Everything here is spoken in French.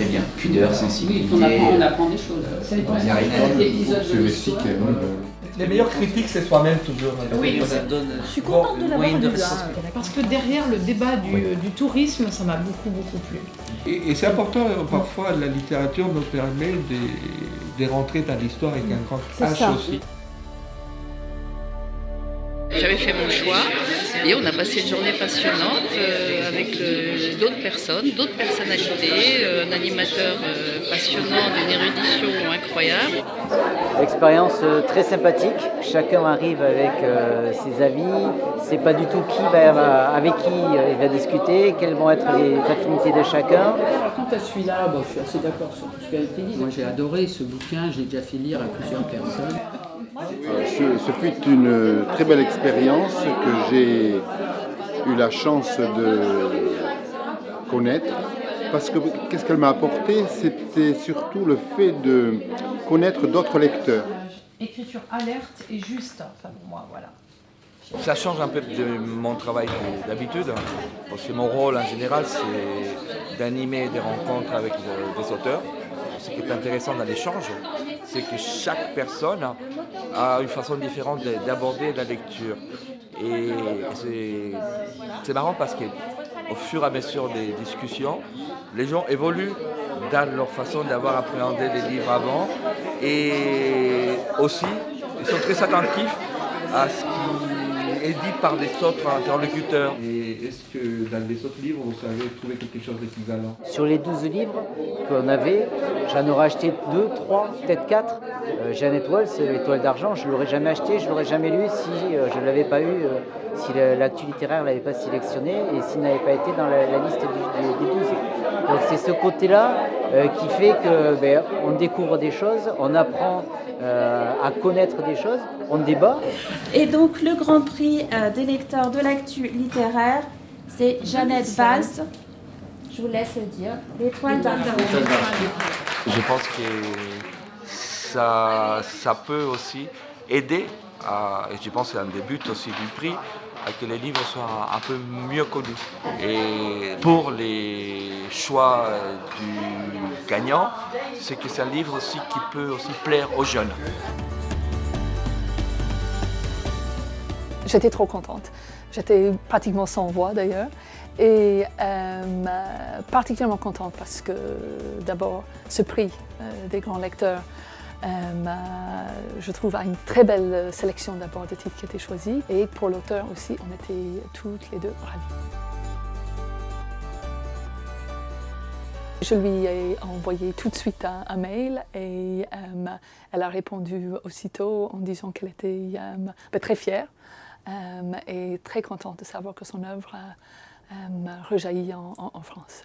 très bien. Pudeur, sensibilité. On apprend des choses. Les meilleures critiques, c'est soi-même toujours. Oui, Ça donne Je suis contente de l'avoir lu, parce que derrière le débat du tourisme, ça m'a beaucoup plu. Et c'est important, parfois, la littérature nous permet de rentrer dans l'histoire avec un grand H aussi. J'avais fait mon choix et on a passé une journée passionnante avec d'autres personnes, d'autres personnalités, un animateur passionnant d'une érudition incroyable. Expérience très sympathique, chacun arrive avec ses avis, c'est pas du tout avec qui il va discuter, quelles vont être les affinités de chacun. Quant à celui-là, je suis assez d'accord sur tout ce qui a été dit. Moi j'ai adoré ce bouquin, j'ai déjà fait lire à plusieurs personnes. Ce fut une très belle expérience que j'ai eu la chance de connaître, parce que qu'est-ce qu'elle m'a apporté, c'était surtout le fait de connaître d'autres lecteurs. Écriture alerte et juste, enfin pour moi, voilà. Ça change un peu de mon travail d'habitude, parce que mon rôle en général c'est d'animer des rencontres avec des auteurs. Ce qui est intéressant dans l'échange, c'est que chaque personne a une façon différente d'aborder la lecture. Et c'est marrant parce qu'au fur et à mesure des discussions, les gens évoluent dans leur façon d'avoir appréhendé les livres avant. Et aussi, ils sont très attentifs à ce qui est dit par les autres interlocuteurs. Et est-ce que dans les autres livres, vous avez trouvé quelque chose d'équivalent? Sur les 12 livres qu'on avait, j'en aurais acheté 2, 3, peut-être 4. Jeannette Walls, Étoile d'argent, je ne l'aurais jamais acheté, je ne l'aurais jamais lu si je ne l'avais pas eu, si l'actu littéraire ne l'avait pas sélectionné et s'il n'avait pas été dans la liste des 12. Donc c'est ce côté-là qui fait qu'on découvre des choses, on apprend à connaître des choses, on débat. Et donc le grand prix des lecteurs de l'actu littéraire, c'est Jeannette Walls. Je vous laisse le dire. L'Étoile d'argent. Je pense que ça peut aussi aider, et je pense que c'est un des buts aussi du prix, à que les livres soient un peu mieux connus. Et pour les choix du gagnant, c'est que c'est un livre aussi qui peut aussi plaire aux jeunes. J'étais trop contente. J'étais pratiquement sans voix d'ailleurs. Et particulièrement contente parce que d'abord ce prix des grands lecteurs, je trouve, a une très belle sélection d'abord de titres qui étaient choisis. Et pour l'auteur aussi, on était toutes les deux ravis. Je lui ai envoyé tout de suite un mail et elle a répondu aussitôt en disant qu'elle était très fière et très contente de savoir que son œuvre a rejailli en France.